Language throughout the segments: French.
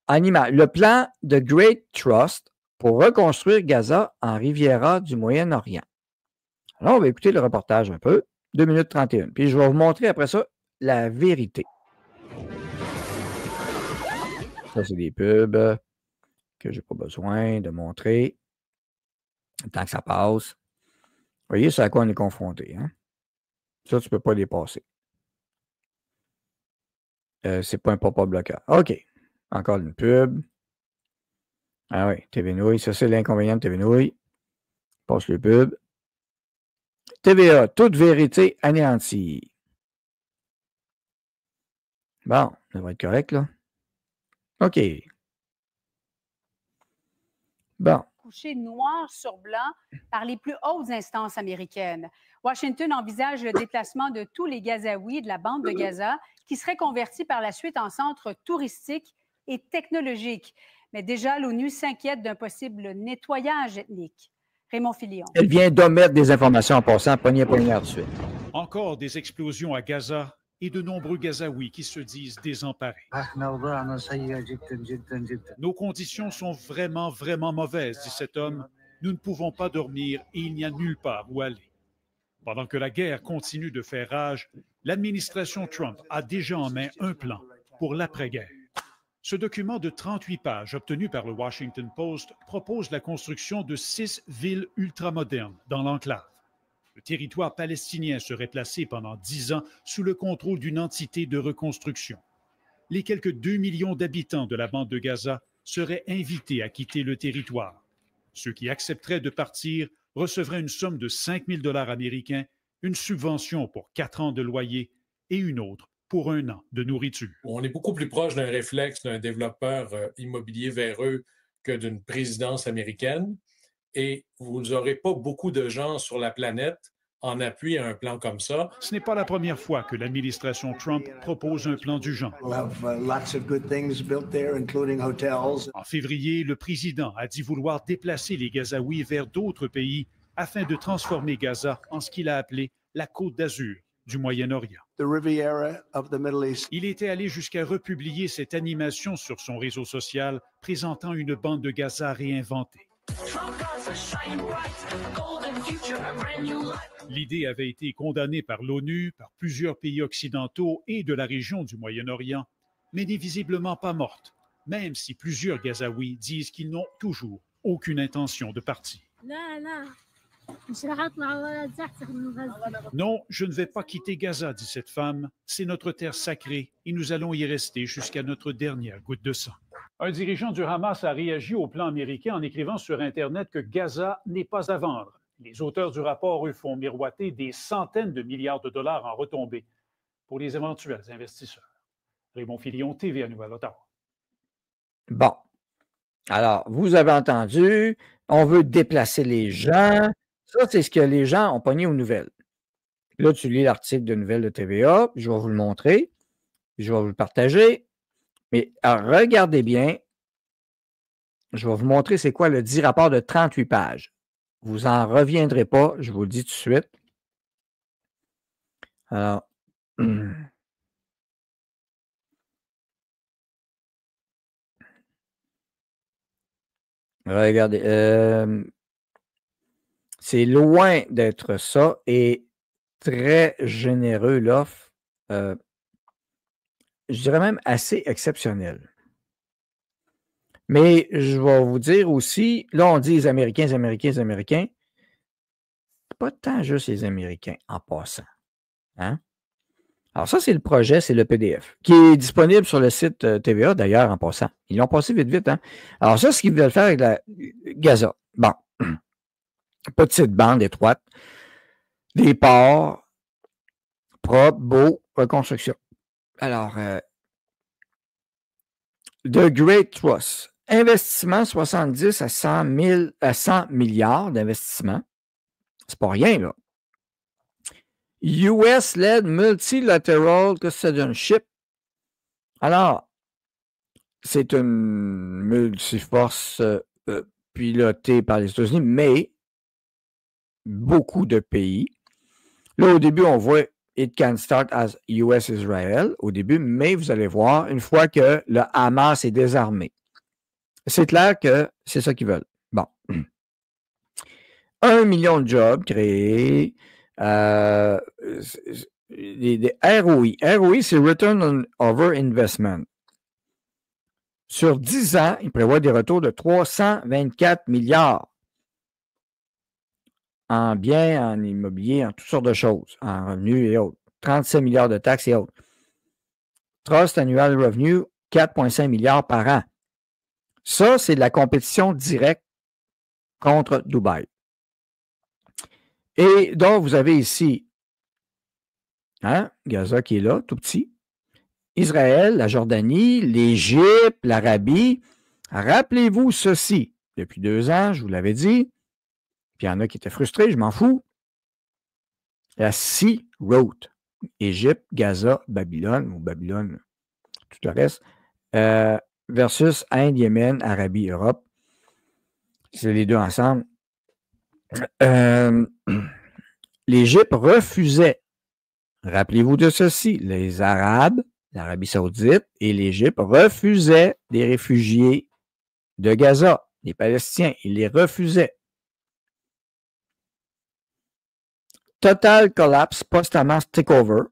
Le plan de Great Trust pour reconstruire Gaza en Riviera du Moyen-Orient. Alors, on va écouter le reportage un peu. 2 minutes 31. Puis je vais vous montrer après ça la vérité. Ça, c'est des pubs que je n'ai pas besoin de montrer. Tant que ça passe. Vous voyez, c'est à quoi on est confronté. Hein? Ça, tu ne peux pas dépasser. C'est pas un pop-up bloqueur. OK. Encore une pub. Ah oui, TV Nouille. Ça, c'est l'inconvénient de TV Nouille. Passe le pub. TVA, toute vérité anéantie. Bon, ça va être correct, là. OK. Bon. Couché noir sur blanc par les plus hautes instances américaines. Washington envisage le déplacement de tous les Gazaouis de la bande de Gaza qui seraient convertis par la suite en centre touristique et technologique. Mais déjà, l'ONU s'inquiète d'un possible nettoyage ethnique. Raymond Filion. Elle vient d'omettre des informations en passant, poignée tout de suite. Encore des explosions à Gaza et de nombreux Gazaouis qui se disent désemparés. Nos conditions sont vraiment, vraiment mauvaises, dit cet homme. Nous ne pouvons pas dormir et il n'y a nulle part où aller. Pendant que la guerre continue de faire rage, l'administration Trump a déjà en main un plan pour l'après-guerre. Ce document de 38 pages obtenu par le Washington Post propose la construction de 6 villes ultramodernes dans l'enclave. Le territoire palestinien serait placé pendant 10 ans sous le contrôle d'une entité de reconstruction. Les quelques 2 millions d'habitants de la bande de Gaza seraient invités à quitter le territoire. Ceux qui accepteraient de partir recevraient une somme de 5 000 $ américains, une subvention pour 4 ans de loyer et une autre pour 1 an de nourriture. On est beaucoup plus proche d'un réflexe d'un développeur immobilier véreux que d'une présidence américaine. Et vous n'aurez pas beaucoup de gens sur la planète en appui à un plan comme ça. Ce n'est pas la première fois que l'administration Trump propose un plan du genre. En février, le président a dit vouloir déplacer les Gazaouis vers d'autres pays afin de transformer Gaza en ce qu'il a appelé la Côte d'Azur du Moyen-Orient. Il était allé jusqu'à republier cette animation sur son réseau social présentant une bande de Gaza réinventée. L'idée avait été condamnée par l'ONU, par plusieurs pays occidentaux et de la région du Moyen-Orient, mais n'est visiblement pas morte, même si plusieurs Gazaouis disent qu'ils n'ont toujours aucune intention de partir. Non, je ne vais pas quitter Gaza, dit cette femme. C'est notre terre sacrée et nous allons y rester jusqu'à notre dernière goutte de sang. Un dirigeant du Hamas a réagi au plan américain en écrivant sur Internet que Gaza n'est pas à vendre. Les auteurs du rapport, eux, font miroiter des centaines de milliards de dollars en retombées pour les éventuels investisseurs. Raymond Filion, TV à Nouvelle-Ottawa. Bon. Alors, vous avez entendu, on veut déplacer les gens. Ça, c'est ce que les gens ont pogné aux nouvelles. Là, tu lis l'article de nouvelles de TVA, je vais vous le montrer, je vais vous le partager. Mais alors, regardez bien, je vais vous montrer c'est quoi le 10 rapport de 38 pages. Vous n'en reviendrez pas, je vous le dis tout de suite. Alors, regardez, c'est loin d'être ça et très généreux, l'offre. Je dirais même assez exceptionnel. Mais je vais vous dire aussi, là, on dit les Américains, les Américains, les Américains. C'est pas tant juste les Américains en passant. Hein? Alors, ça, c'est le projet, c'est le PDF, qui est disponible sur le site TVA, d'ailleurs, en passant. Ils l'ont passé vite, vite. Hein? Alors, ça, ce qu'ils veulent faire avec la Gaza. Bon. Petite bande étroite. Des ports propres, beaux, reconstruction. Alors, The Great Trust. Investissement 70 à 100 milliards d'investissements. C'est pas rien, là. US-led Multilateral Citizenship. Alors, c'est une multiforce pilotée par les États-Unis, mais beaucoup de pays. Là, au début, on voit it can start as US-Israel au début, mais vous allez voir, une fois que le Hamas est désarmé, c'est clair que c'est ça qu'ils veulent. Bon. 1 million de jobs créés. Des ROI. ROI, c'est Return Over Investment. Sur 10 ans, ils prévoient des retours de 324 milliards en biens, en immobilier, en toutes sortes de choses, en revenus et autres. 37 milliards de taxes et autres. Trust Annual Revenue, 4,5 milliards par an. Ça, c'est de la compétition directe contre Dubaï. Et donc, vous avez ici Gaza qui est là, tout petit. Israël, la Jordanie, l'Égypte, l'Arabie. Rappelez-vous ceci. Depuis 2 ans, je vous l'avais dit, puis il y en a qui étaient frustrés, je m'en fous. La Sea Route. Égypte, Gaza, Babylone, ou Babylone, tout le reste, versus Inde, Yémen, Arabie, Europe. C'est les deux ensemble. L'Égypte refusait, rappelez-vous de ceci, les Arabes, l'Arabie saoudite et l'Égypte refusaient des réfugiés de Gaza, les Palestiniens, ils les refusaient. Total collapse post-Hamas takeover.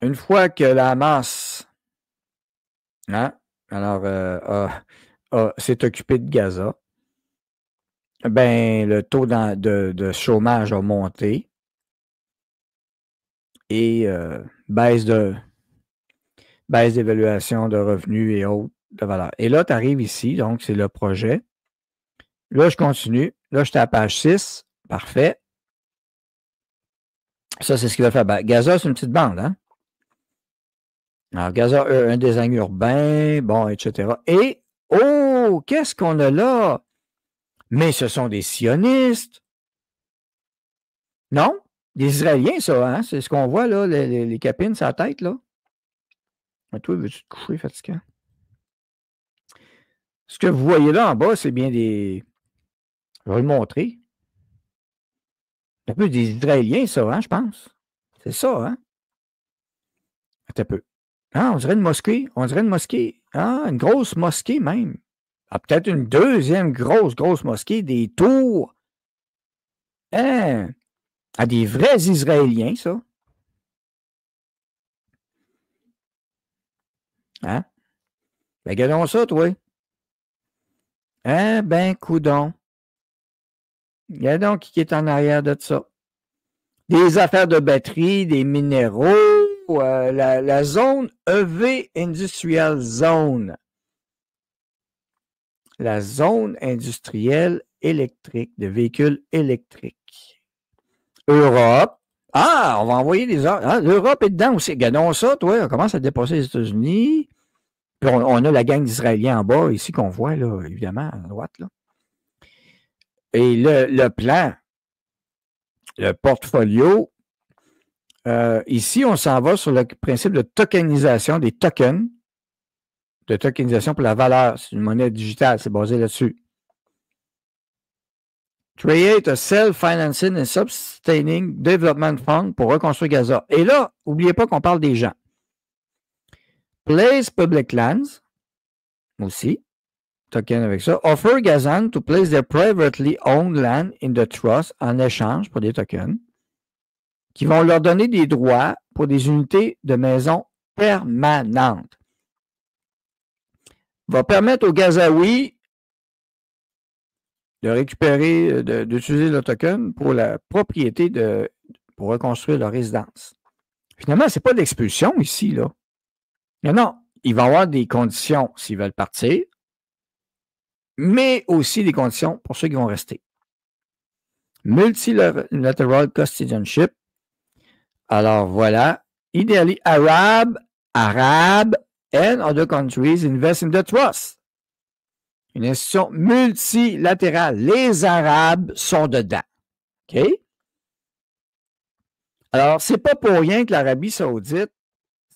Une fois que la Hamas s'est occupé de Gaza, ben, le taux de chômage a monté et baisse d'évaluation de revenus et autres de valeur. Et là, tu arrives ici, donc c'est le projet. Là, je continue. Là, j'étais à page 6. Parfait. Ça, c'est ce qu'il va faire. Ben, Gaza, c'est une petite bande, hein? Alors, Gaza, un design urbain, bon, etc. Et, oh, qu'est-ce qu'on a là? Mais ce sont des sionistes. Non? Des Israéliens, ça, hein? C'est ce qu'on voit, là, les capines sur la tête, là. Mais toi, veux-tu te coucher, fatigant? Ce que vous voyez là en bas, c'est bien des... Je vais le montrer. C'est un peu des Israéliens, ça, hein, je pense. C'est ça, hein? Attends un peu. Ah, on dirait une mosquée. On dirait une mosquée. Ah, une grosse mosquée, même. Ah, peut-être une deuxième grosse mosquée, des tours. Hein? Ah, des vrais Israéliens, ça. Hein? Ben, regardons ça, toi. Hein, ben, coudon. Regardons qui est en arrière de ça. Des affaires de batterie, des minéraux, la zone EV Industrial Zone. La zone industrielle électrique, de véhicules électriques. Europe. Ah, on va envoyer des heures. Ah, l'Europe est dedans aussi. Regardons ça, toi. On commence à dépasser les États-Unis. Puis on a la gang d'Israéliens en bas, ici, qu'on voit, là, évidemment, à droite, là. Et le plan, le portfolio, ici, on s'en va sur le principe de tokenisation des tokens, de tokenisation pour la valeur. C'est une monnaie digitale, c'est basé là-dessus. Create a self-financing and sustaining development fund pour reconstruire Gaza. Et là, n'oubliez pas qu'on parle des gens. Place public lands, aussi, token avec ça. Offer Gazan to place their privately owned land in the trust en échange pour des tokens qui vont leur donner des droits pour des unités de maison permanentes. Va permettre aux Gazaouis de récupérer, d'utiliser le token pour la propriété pour reconstruire leur résidence. Finalement, ce n'est pas de l'expulsion ici, là. Non, il va y avoir des conditions s'ils veulent partir, mais aussi des conditions pour ceux qui vont rester. Multilateral custodianship. Alors voilà. Ideally, Arab, and other countries invest in the trust. Une institution multilatérale. Les Arabes sont dedans. OK? Alors, c'est pas pour rien que l'Arabie saoudite,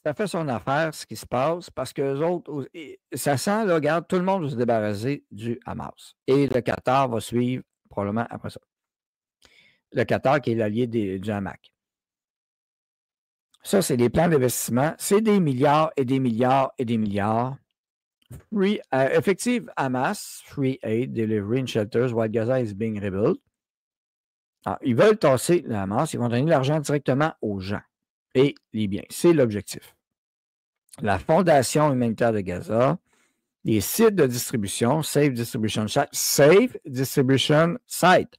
ça fait son affaire, ce qui se passe, parce que les autres, ça sent, là, regarde, tout le monde va se débarrasser du Hamas. Et le Qatar va suivre probablement après ça. Le Qatar qui est l'allié du Hamas. Ça, c'est des plans d'investissement. C'est des milliards et des milliards et des milliards. Effective Hamas, Free Aid, Delivery and Shelters, while Gaza is being rebuilt. Alors, ils veulent tasser la Hamas, ils vont donner l'argent directement aux gens et les biens. C'est l'objectif. La Fondation humanitaire de Gaza, les sites de distribution, Safe Distribution Site.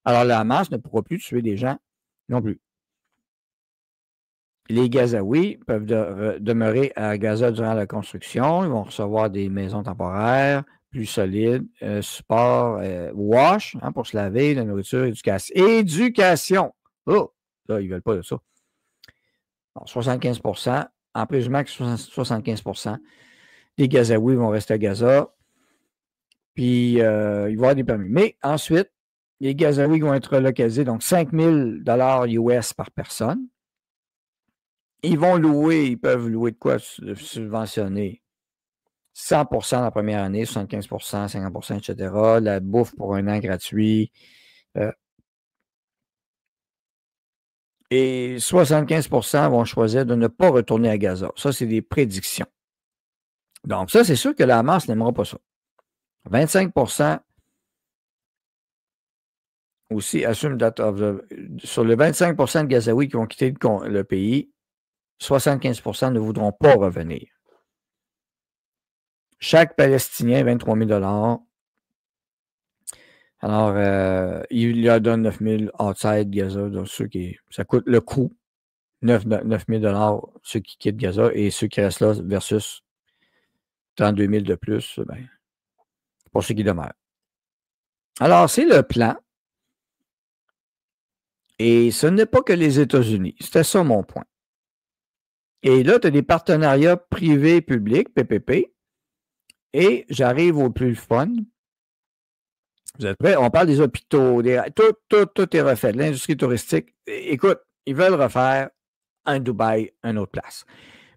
Alors, la Hamas ne pourra plus tuer des gens non plus. Les Gazaouis peuvent demeurer à Gaza durant la construction. Ils vont recevoir des maisons temporaires plus solides, support, wash pour se laver, la nourriture, éducation. Éducation! Oh! Là, ils ne veulent pas de ça. Alors, 75%, en présumant que 75% des Gazaouis vont rester à Gaza. Puis, il va y avoir des permis. Mais ensuite, les Gazaouis vont être relocalisés, donc 5 000 US par personne. Ils vont louer, ils peuvent louer de quoi subventionner? 100% la première année, 75%, 50%, etc. La bouffe pour un an gratuit. Et 75% vont choisir de ne pas retourner à Gaza. Ça, c'est des prédictions. Donc, ça, c'est sûr que la Hamas n'aimera pas ça. 25% aussi assume sur les 25% de Gazaouis qui vont quitter le pays, 75% ne voudront pas revenir. Chaque Palestinien, 23 000 $. Alors, il leur donne 9 000 outside Gaza, donc ça coûte le coût, 9 000 $, ceux qui quittent Gaza, et ceux qui restent là versus 32 000 de plus, ben, pour ceux qui demeurent. Alors, c'est le plan. Et ce n'est pas que les États-Unis. C'était ça mon point. Et là, tu as des partenariats privés-publics, PPP, et j'arrive au plus fun. Vous êtes prêts? On parle des hôpitaux, tout est refait. L'industrie touristique, écoute, ils veulent refaire un Dubaï, une autre place.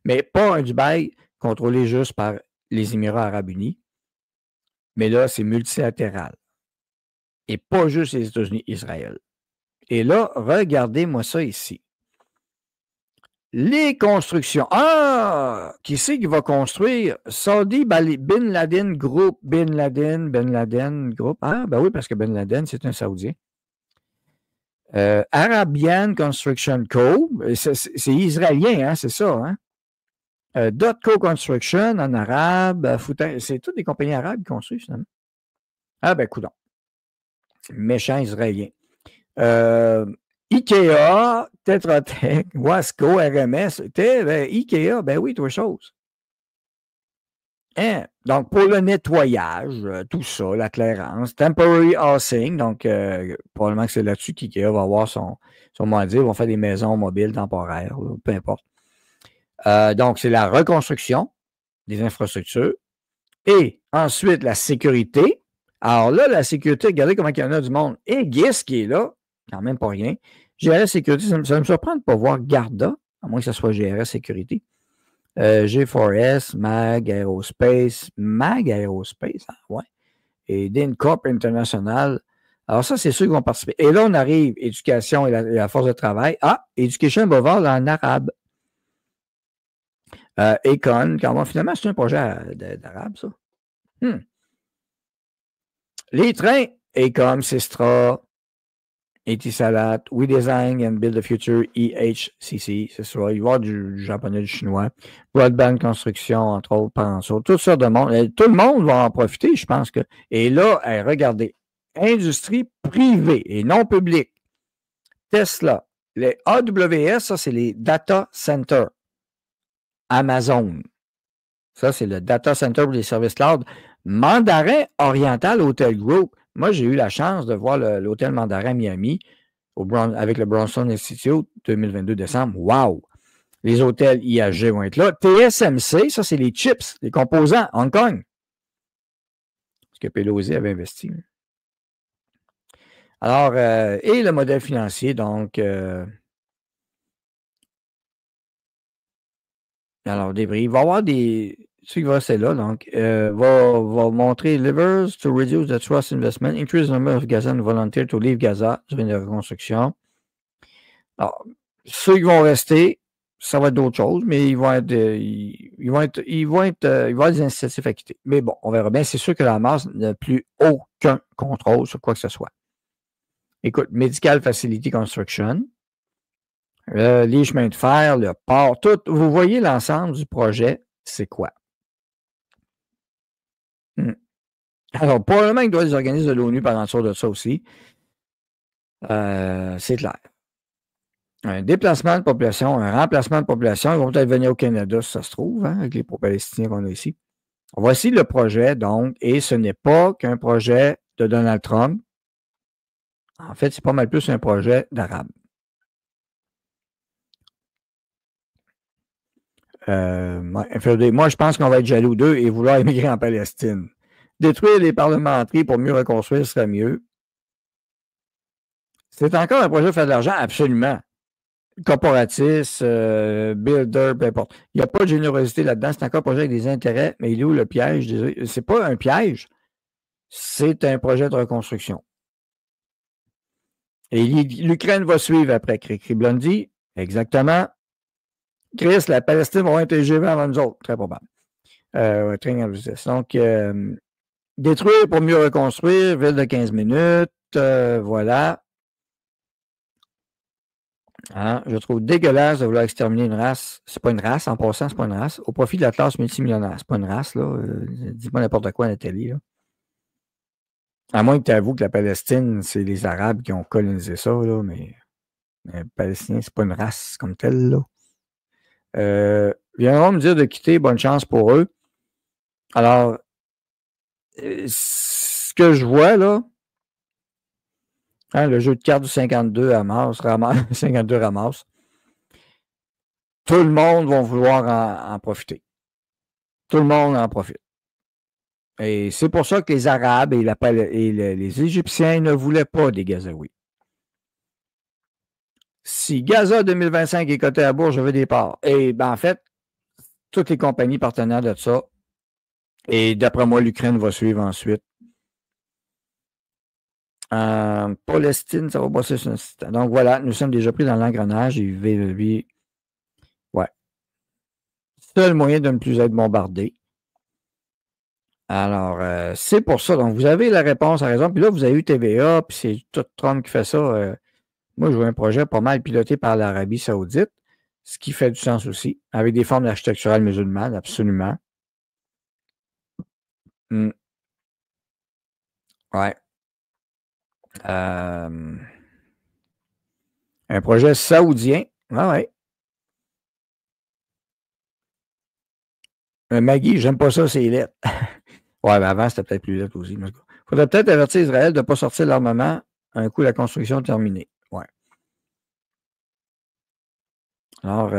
Mais pas un Dubaï contrôlé juste par les Émirats arabes unis, mais là, c'est multilatéral. Et pas juste les États-Unis, Israël. Et là, regardez-moi ça ici. Les constructions. Ah! Qui c'est qui va construire? Saudi Bin Laden Group. Ben Laden Group. Ah, ben oui, parce que Ben Laden, c'est un Saoudien. Arabian Construction Co. C'est israélien, hein, c'est ça, hein? Dotco Construction en arabe. C'est toutes des compagnies arabes qui construisent, finalement. Ah, ben, coudonc. Méchant israélien. IKEA, Tetra Tech, Wasco, RMS, IKEA, ben oui, trois choses. Hein? Donc, pour le nettoyage, tout ça, la clairance, temporary housing, donc probablement que c'est là-dessus qu'IKEA va avoir son mot à dire, ils vont faire des maisons mobiles temporaires, peu importe. Donc, c'est la reconstruction des infrastructures et ensuite la sécurité. Alors là, la sécurité, regardez comment il y en a du monde. Et GIS qui est là, quand même pas rien. GRS Sécurité, ça me surprend de ne pas voir Garda, à moins que ce soit GRS Sécurité. G4S, MAG Aerospace, hein, ouais. Et DynCorp International. Alors ça, c'est ceux qui vont participer. Et là, on arrive, éducation et la force de travail. Ah, Education Boval en arabe. Econ, finalement, c'est un projet d'arabe, ça. Les trains, Ecom, Sistra, Etisalat, We Design and Build the Future, EHCC, c'est ça. Il va y avoir du japonais, du chinois. Broadband Construction, entre autres, Parenso, tout ça de monde. Tout le monde va en profiter, je pense que. Et là, regardez, industrie privée et non publique. Tesla, les AWS, ça, c'est les data centers. Amazon. Ça, c'est le data center pour les services cloud. Mandarin Oriental Hotel Group. Moi, j'ai eu la chance de voir l'hôtel Mandarin Miami avec le Bronson Institute 2022 décembre. Wow! Les hôtels IAG vont être là. TSMC, ça, c'est les chips, les composants, Hong Kong. Ce que Pelosi avait investi. Alors, et le modèle financier, donc... alors, des prix. Il va y avoir des... Ce qui va rester là, donc, va montrer levers to reduce the trust investment, increase the number of Gazans volunteers to leave Gaza, durant la reconstruction. Alors, ceux qui vont rester, ça va être d'autres choses, mais ils vont avoir des incitatifs à quitter. Mais bon, on verra bien. C'est sûr que la Hamas n'a plus aucun contrôle sur quoi que ce soit. Écoute, Medical Facility Construction, les chemins de fer, le port, tout. Vous voyez l'ensemble du projet, c'est quoi? Alors, probablement qu'il doit y avoir des organismes de l'ONU par en dessous de ça aussi. C'est clair. Un déplacement de population, un remplacement de population. Ils vont peut-être venir au Canada, si ça se trouve, hein, avec les pro-palestiniens qu'on a ici. Voici le projet, donc, et ce n'est pas qu'un projet de Donald Trump. En fait, c'est pas mal plus un projet d'Arabes. Moi, je pense qu'on va être jaloux d'eux et vouloir émigrer en Palestine. Détruire les parlementeries pour mieux reconstruire serait mieux. C'est encore un projet de faire de l'argent, absolument. Corporatiste, builder, peu importe. Il n'y a pas de générosité là-dedans. C'est encore un projet avec des intérêts, mais il est où le piège? C'est pas un piège. C'est un projet de reconstruction. Et l'Ukraine va suivre après, Cricri Blondie. Exactement. Chris, la Palestine va être TGV avant nous autres. Très probable. Très bien. Donc, détruire pour mieux reconstruire, ville de 15 minutes. Voilà. Hein, je trouve dégueulasse de vouloir exterminer une race. C'est pas une race, en passant, c'est pas une race. Au profit de la classe multimillionnaire. C'est pas une race, là. Dis-moi n'importe quoi, Nathalie, là. À moins que tu avoues que la Palestine, c'est les Arabes qui ont colonisé ça, là, mais les Palestiniens, c'est pas une race comme telle, là. Viendront me dire de quitter, bonne chance pour eux. Alors, ce que je vois, là, hein, le jeu de cartes du 52 ramasse, 52 ramasse. Tout le monde va vouloir en profiter. Tout le monde en profite. Et c'est pour ça que les Arabes et les Égyptiens ne voulaient pas des Gazaouis. Si Gaza 2025 est coté à bourse, je veux des parts. Et ben, en fait, toutes les compagnies partenaires de ça, et d'après moi, l'Ukraine va suivre ensuite. Palestine, ça va passer sur un site. Donc voilà, nous sommes déjà pris dans l'engrenage et ouais. Seul moyen de ne plus être bombardé. Alors, c'est pour ça. Donc, vous avez la réponse à raison. Puis là, vous avez eu TVA, puis c'est tout Trump qui fait ça. Moi, je vois un projet pas mal piloté par l'Arabie Saoudite, ce qui fait du sens aussi, avec des formes architecturales musulmanes, absolument. Ouais. Un projet saoudien. Ouais. Maggie, j'aime pas ça, c'est lettre. Ouais, mais avant, c'était peut-être plus lettre aussi. Il faudrait peut-être avertir Israël de ne pas sortir l'armement un coup la construction terminée. Ouais. Alors,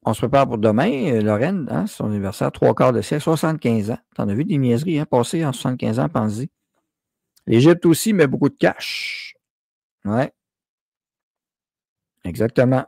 on se prépare pour demain. Lorraine, hein, son anniversaire, 3/4 de siècle, 75 ans. T'en as vu des niaiseries, hein, passées en 75 ans, pense-y. L'Égypte aussi met beaucoup de cash. Ouais. Exactement.